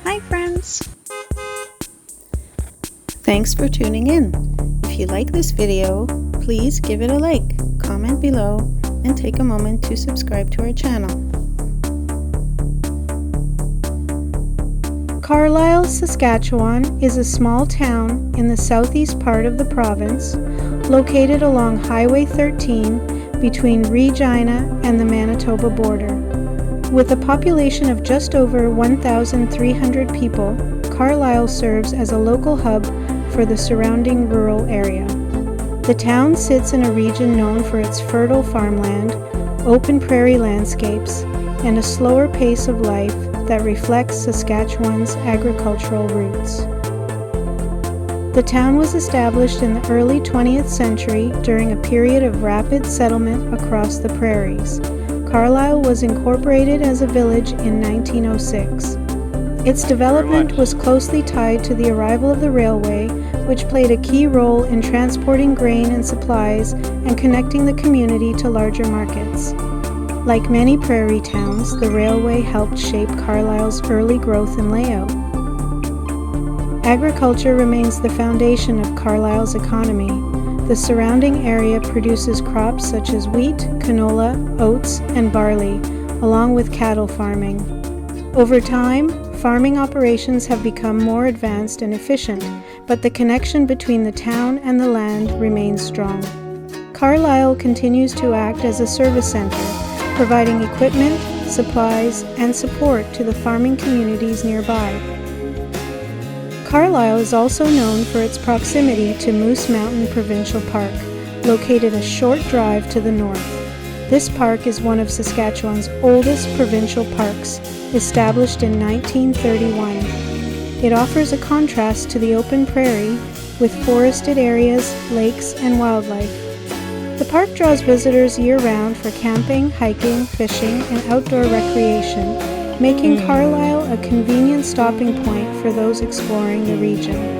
Hi friends! Thanks for tuning in. If you like this video, please give it a like, comment below, and take a moment to subscribe to our channel. Carlyle, Saskatchewan is a small town in the southeast part of the province, located along Highway 13 between Regina and the Manitoba border. With a population of just over 1,300 people, Carlyle serves as a local hub for the surrounding rural area. The town sits in a region known for its fertile farmland, open prairie landscapes, and a slower pace of life that reflects Saskatchewan's agricultural roots. The town was established in the early 20th century during a period of rapid settlement across the prairies. Carlyle was incorporated as a village in 1906. Its development was closely tied to the arrival of the railway, which played a key role in transporting grain and supplies and connecting the community to larger markets. Like many prairie towns, the railway helped shape Carlyle's early growth and layout. Agriculture remains the foundation of Carlyle's economy. The surrounding area produces crops such as wheat, canola, oats, and barley, along with cattle farming. Over time, farming operations have become more advanced and efficient, but the connection between the town and the land remains strong. Carlyle continues to act as a service center, providing equipment, supplies, and support to the farming communities nearby. Carlyle is also known for its proximity to Moose Mountain Provincial Park, located a short drive to the north. This park is one of Saskatchewan's oldest provincial parks, established in 1931. It offers a contrast to the open prairie, with forested areas, lakes, and wildlife. The park draws visitors year-round for camping, hiking, fishing, and outdoor recreation, making Carlyle a convenient stopping point for those exploring the region.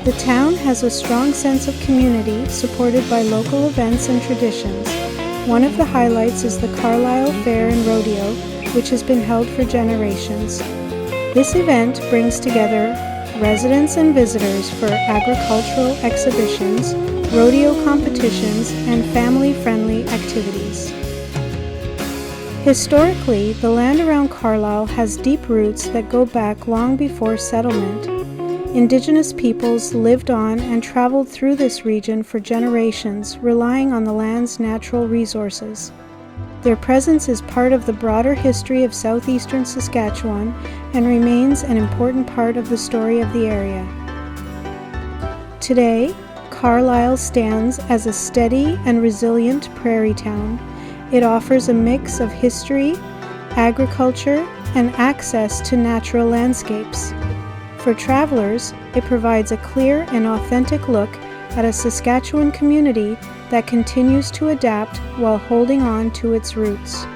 The town has a strong sense of community, supported by local events and traditions. One of the highlights is the Carlyle Fair and Rodeo, which has been held for generations. This event brings together residents and visitors for agricultural exhibitions, rodeo competitions, and family-friendly activities. Historically, the land around Carlyle has deep roots that go back long before settlement. Indigenous peoples lived on and traveled through this region for generations, relying on the land's natural resources. Their presence is part of the broader history of southeastern Saskatchewan and remains an important part of the story of the area. Today, Carlyle stands as a steady and resilient prairie town. It offers a mix of history, agriculture, and access to natural landscapes. For travelers, it provides a clear and authentic look at a Saskatchewan community that continues to adapt while holding on to its roots.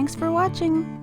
Thanks for watching!